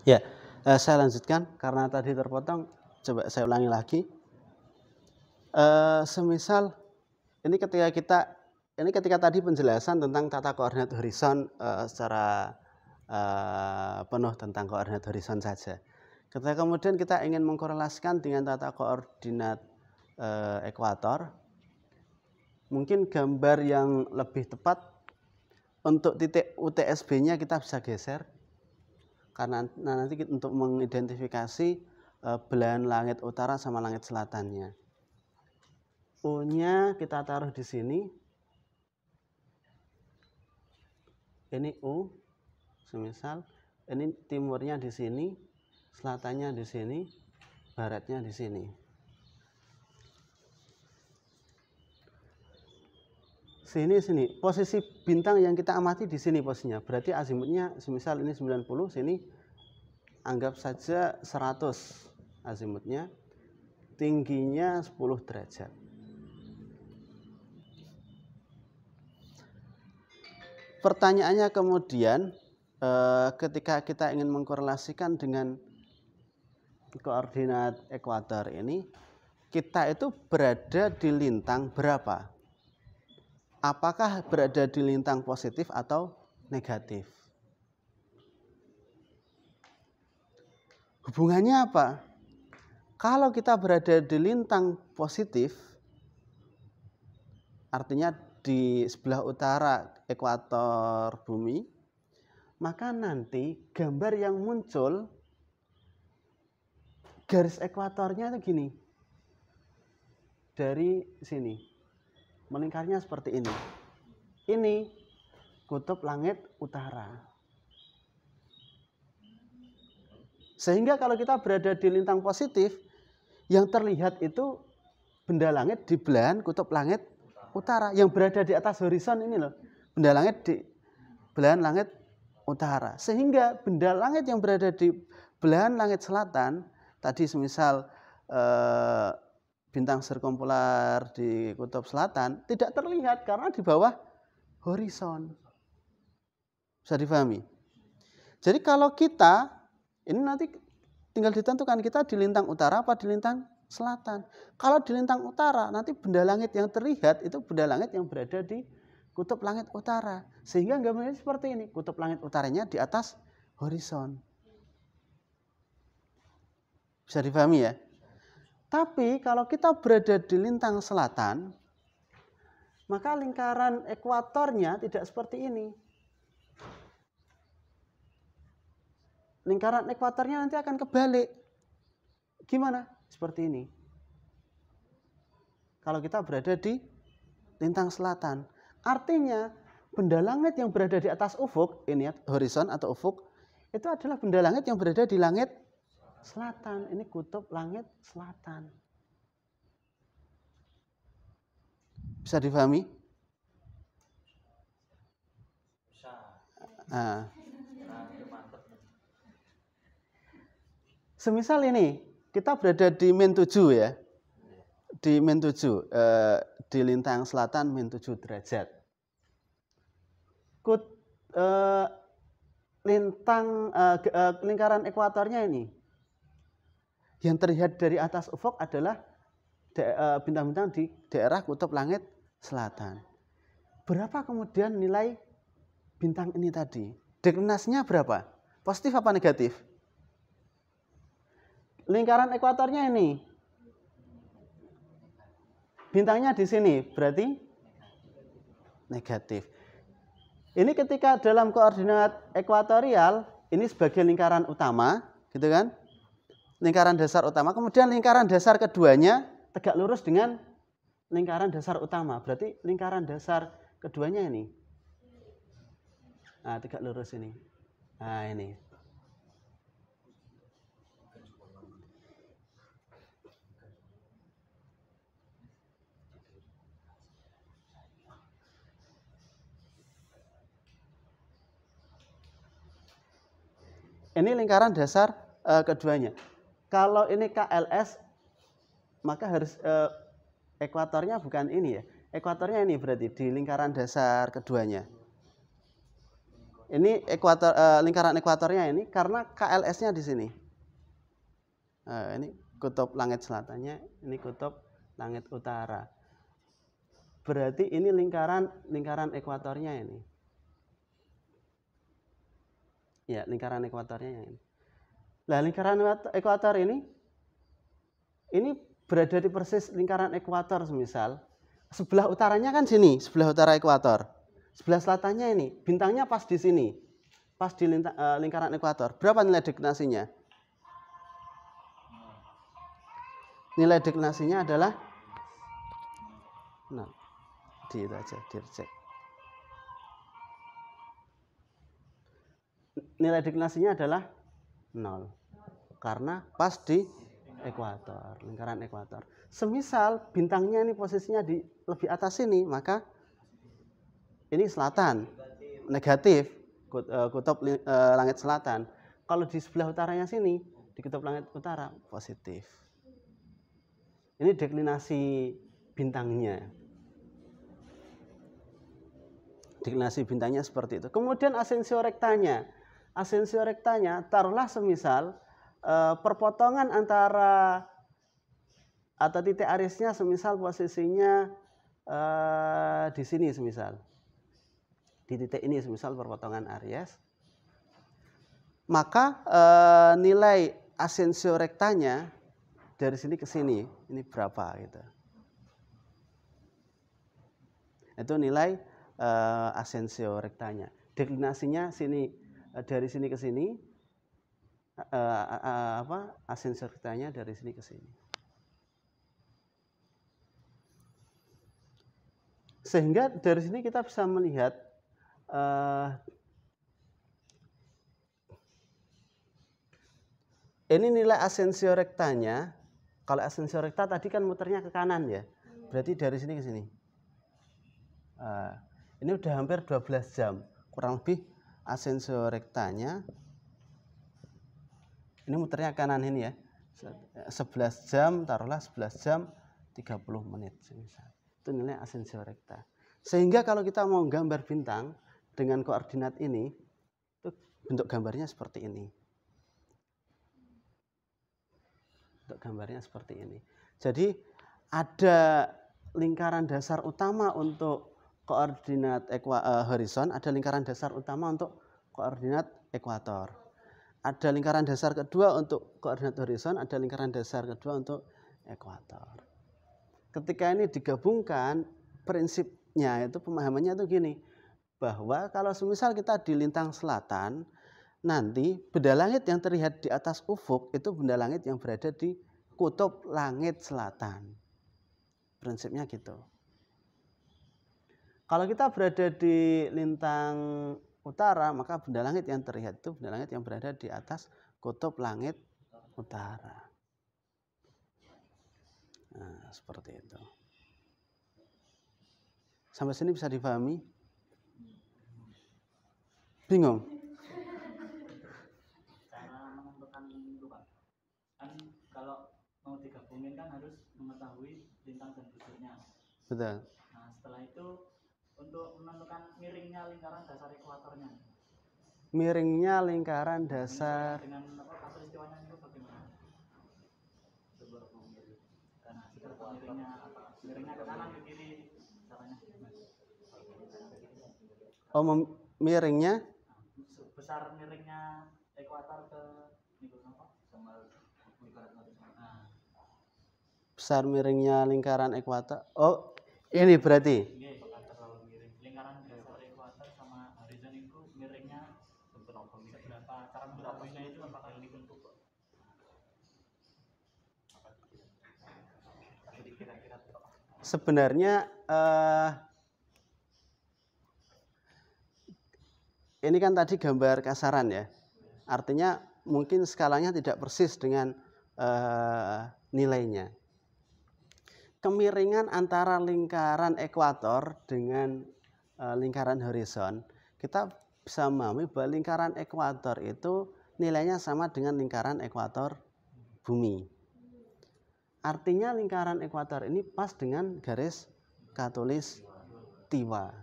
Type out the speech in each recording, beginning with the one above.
Ya, saya lanjutkan karena tadi terpotong. Coba saya ulangi lagi. Semisal ini ketika tadi penjelasan tentang tata koordinat horizon secara penuh tentang koordinat horizon saja. Ketika kemudian kita ingin mengkorelasikan dengan tata koordinat ekuator, mungkin gambar yang lebih tepat untuk titik UTSB-nya kita bisa geser. Karena nanti untuk mengidentifikasi belahan langit utara sama langit selatannya. U-nya kita taruh di sini. Ini U, semisal ini timurnya di sini, selatannya di sini, baratnya di sini. Sini. Posisi bintang yang kita amati di sini posisinya. Berarti azimutnya semisal ini 90, sini anggap saja 100 azimutnya. Tingginya 10 derajat. Pertanyaannya kemudian ketika kita ingin mengkorelasikan dengan koordinat ekuator ini, kita itu berada di lintang berapa? Apakah berada di lintang positif atau negatif? Hubungannya apa? Kalau kita berada di lintang positif, artinya di sebelah utara ekuator bumi, maka nanti gambar yang muncul garis ekuatornya itu gini. Dari sini. Melingkarnya seperti ini. Ini kutub langit utara. Sehingga kalau kita berada di lintang positif, yang terlihat itu benda langit di belahan kutub langit utara. Yang berada di atas horizon ini loh. Benda langit di belahan langit utara. Sehingga benda langit yang berada di belahan langit selatan, tadi semisal bintang sirkumpular di kutub selatan, tidak terlihat karena di bawah horizon. Bisa dipahami? Jadi kalau kita, ini nanti tinggal ditentukan kita di lintang utara apa di lintang selatan. Kalau di lintang utara, nanti benda langit yang terlihat itu benda langit yang berada di kutub langit utara. Sehingga gambarnya seperti ini, kutub langit utaranya di atas horizon. Bisa dipahami ya? Tapi kalau kita berada di lintang selatan, maka lingkaran ekuatornya tidak seperti ini. Lingkaran ekuatornya nanti akan kebalik. Gimana? Seperti ini. Kalau kita berada di lintang selatan. Artinya benda langit yang berada di atas ufuk, ini ya, horizon atau ufuk, itu adalah benda langit yang berada di langit selatan. Ini kutub langit selatan. Bisa dipahami? Bisa. Nah. Semisal ini, kita berada di min 7 ya. Di min 7, di lintang selatan min 7 derajat. Lingkaran ekuatornya ini, yang terlihat dari atas ufuk adalah bintang-bintang di daerah kutub langit selatan. Berapa kemudian nilai bintang ini tadi? Deklinasinya berapa? Positif apa negatif? Lingkaran ekuatornya ini, bintangnya di sini, berarti negatif. Ini ketika dalam koordinat ekuatorial, ini sebagai lingkaran utama, gitu kan? Lingkaran dasar utama, kemudian lingkaran dasar keduanya tegak lurus dengan lingkaran dasar utama. Berarti lingkaran dasar keduanya ini. Nah, tegak lurus ini. Nah, ini. Ini lingkaran dasar keduanya. Kalau ini KLS, maka harus ekuatornya bukan ini ya. Ekuatornya ini berarti di lingkaran dasar keduanya. Ini ekuator, lingkaran ekuatornya ini karena KLS-nya di sini. Ini kutub langit selatannya, ini kutub langit utara. Berarti ini lingkaran ekuatornya ini. Ya, lingkaran ekuatornya ini. Nah, lingkaran ekuator ini berada di persis lingkaran ekuator semisal. Sebelah utaranya kan sini, sebelah utara ekuator. Sebelah selatannya ini, bintangnya pas di sini. Pas di lingkaran ekuator. Berapa nilai deklinasinya? Nilai deklinasinya adalah 0. Itu aja, dicek. Nilai deklinasinya adalah 0. Karena pas di ekuator, lingkaran ekuator. Semisal bintangnya ini posisinya di lebih atas sini, maka ini selatan, negatif, kutub langit selatan. Kalau di sebelah utaranya sini, di kutub langit utara, positif. Ini deklinasi bintangnya. Deklinasi bintangnya seperti itu. Kemudian asensio rektanya. Asensio rektanya, taruhlah semisal perpotongan antara atau titik arisnya semisal posisinya di sini semisal. Di titik ini semisal perpotongan Aries, maka nilai asensio rektanya dari sini ke sini ini berapa gitu. Itu nilai asensio rektanya. Deklinasinya sini dari sini ke sini, asensio rektanya dari sini ke sini. Sehingga dari sini kita bisa melihat ini nilai asensio rektanya. Kalau asensio rekta tadi kan muternya ke kanan ya, berarti dari sini ke sini. Ini udah hampir 12 jam, kurang lebih asensio rektanya. Ini muternya ke kanan ini ya, 11 jam, taruhlah 11 jam 30 menit. Itu nilai asensio rekta. Sehingga kalau kita mau gambar bintang dengan koordinat ini, itu bentuk gambarnya seperti ini. Bentuk gambarnya seperti ini. Jadi ada lingkaran dasar utama untuk koordinat horizon, ada lingkaran dasar utama untuk koordinat ekuator. Ada lingkaran dasar kedua untuk koordinat horizon, ada lingkaran dasar kedua untuk ekuator. Ketika ini digabungkan, prinsipnya itu pemahamannya itu gini, bahwa kalau semisal kita di lintang selatan, nanti benda langit yang terlihat di atas ufuk itu benda langit yang berada di kutub langit selatan. Prinsipnya gitu. Kalau kita berada di lintang utara, maka benda langit yang terlihat itu benda langit yang berada di atas kutub langit utara. Nah, seperti itu. Sampai sini bisa dipahami? Bingung? Cara menentukan itu Pak, kan kalau mau digabungin kan harus mengetahui lintang dan bujurnya. Betul. Nah setelah itu untuk menentukan miringnya lingkaran dasar ekuatornya. Miringnya lingkaran dasar. Dengan apa khatulistiwanya itu bagaimana? Karena miringnya apa? Miringnya ke kanan ke kiri caranya gimana? Oh, miringnya? Besar miringnya ekuator ke apa? Besar miringnya lingkaran ekuator. Oh, ini berarti. Lingkaran dasar ekuator sama horizon itu miringnya seberapa? Cara mengetahuinya itu apakah ini bentuk? Sebenarnya ini kan tadi gambar kasaran ya. Artinya mungkin skalanya tidak persis dengan nilainya. Kemiringan antara lingkaran ekuator dengan lingkaran horizon, kita bisa memahami bahwa lingkaran ekuator itu nilainya sama dengan lingkaran ekuator bumi. Artinya lingkaran ekuator ini pas dengan garis khatulistiwa.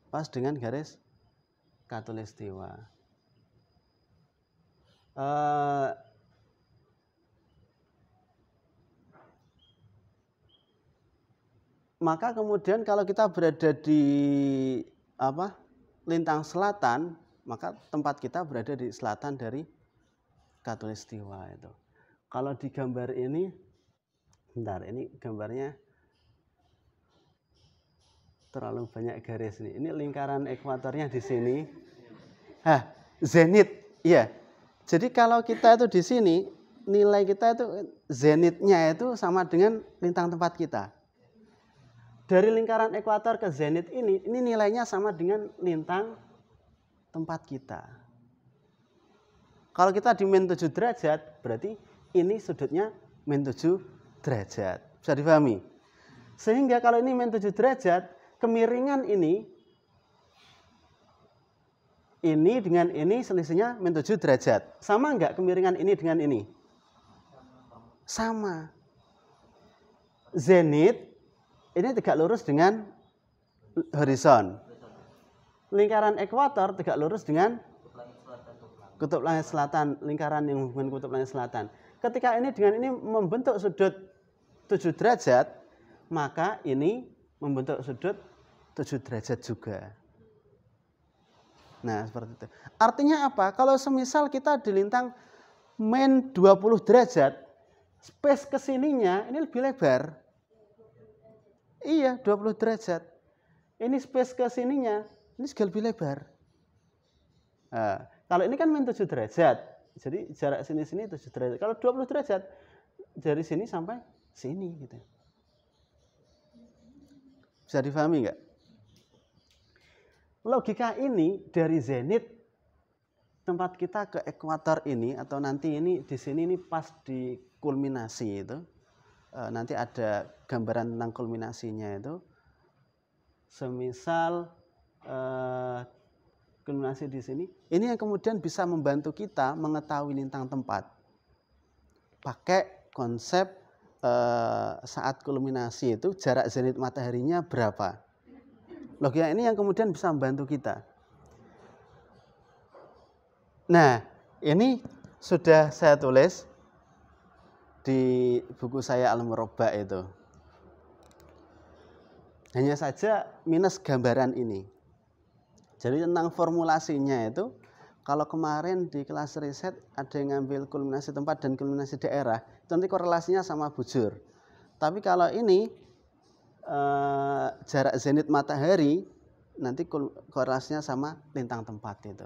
Pas dengan garis Katulistiwa. Maka kemudian kalau kita berada di lintang selatan, maka tempat kita berada di selatan dari Katulistiwa itu. Kalau di gambar ini, bentar, ini gambarnya terlalu banyak garis nih. Ini lingkaran ekuatornya di sini. Zenit, iya. Jadi kalau kita itu di sini, nilai kita itu zenitnya itu sama dengan lintang tempat kita. Dari lingkaran ekuator ke zenit ini nilainya sama dengan lintang tempat kita. Kalau kita di min 7 derajat, berarti ini sudutnya min 7 derajat. Bisa dipahami? Sehingga kalau ini min 7 derajat, kemiringan ini dengan ini selisihnya min 7 derajat. Sama enggak kemiringan ini dengan ini? Sama. Zenit ini tegak lurus dengan horizon. Lingkaran ekuator tegak lurus dengan kutub langit selatan, lingkaran yang menghubungkan kutub langit selatan. Ketika ini dengan ini membentuk sudut 7 derajat, maka ini membentuk sudut 7 derajat juga. Nah, seperti itu. Artinya apa? Kalau semisal kita di lintang min 20 derajat, space kesininya ini lebih lebar. Iya, 20 derajat. Ini space kesininya, ini juga lebih lebar. Nah, kalau ini kan min 7 derajat, jadi jarak sini-sini 7 derajat. Kalau 20 derajat, dari sini sampai sini gitu. Bisa difahami nggak? Logika ini dari zenit tempat kita ke ekuator ini, atau nanti ini di sini ini pas di kulminasi itu, nanti ada gambaran tentang kulminasinya itu. Semisal kulminasi di sini, ini yang kemudian bisa membantu kita mengetahui lintang tempat. Pakai konsep saat kulminasi itu jarak zenit mataharinya berapa. Logika ini yang kemudian bisa membantu kita. Nah, ini sudah saya tulis di buku saya Al-Murabba itu. Hanya saja minus gambaran ini. Jadi tentang formulasinya itu, kalau kemarin di kelas riset ada yang ngambil kulminasi tempat dan kulminasi daerah, itu nanti korelasinya sama bujur. Tapi kalau ini jarak zenit matahari, nanti korelasinya sama lintang tempat itu.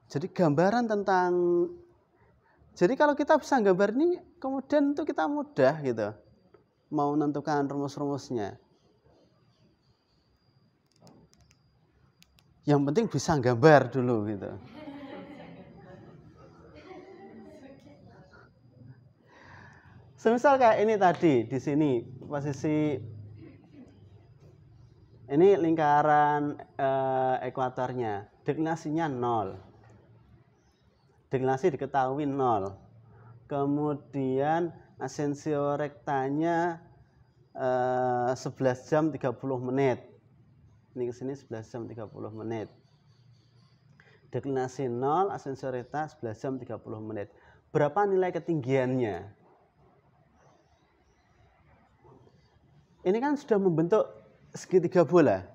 Jadi gambaran tentang, jadi kalau kita bisa gambar ini, kemudian itu kita mudah gitu, mau menentukan rumus-rumusnya. Yang penting bisa gambar dulu gitu. Semisal kayak ini tadi di sini posisi ini lingkaran ekuatornya, deklinasinya 0. Deklinasi diketahui 0. Kemudian asensio rektanya 11 jam 30 menit. Ini ke sini 11 jam 30 menit. Deklinasi 0, asensio rekta 11 jam 30 menit. Berapa nilai ketinggiannya? Ini kan sudah membentuk segitiga bola.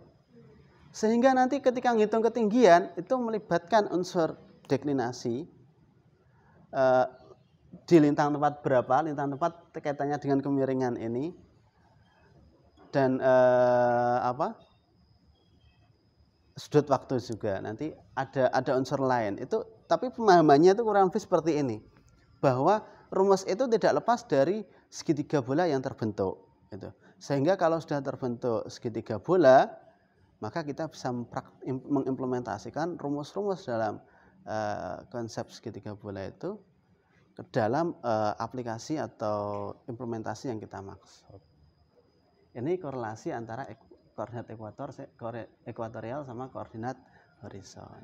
Sehingga nanti ketika menghitung ketinggian, itu melibatkan unsur deklinasi. Di lintang tempat berapa? Lintang tempat kaitannya dengan kemiringan ini. Dan sudut waktu juga. Nanti ada unsur lain. Itu tapi pemahamannya itu kurang lebih seperti ini. Bahwa rumus itu tidak lepas dari segitiga bola yang terbentuk gitu. Sehingga kalau sudah terbentuk segitiga bola, maka kita bisa mengimplementasikan rumus-rumus dalam konsep segitiga bola itu ke dalam aplikasi atau implementasi yang kita maksud. Ini korelasi antara koordinat ekuatorial sama koordinat horizon.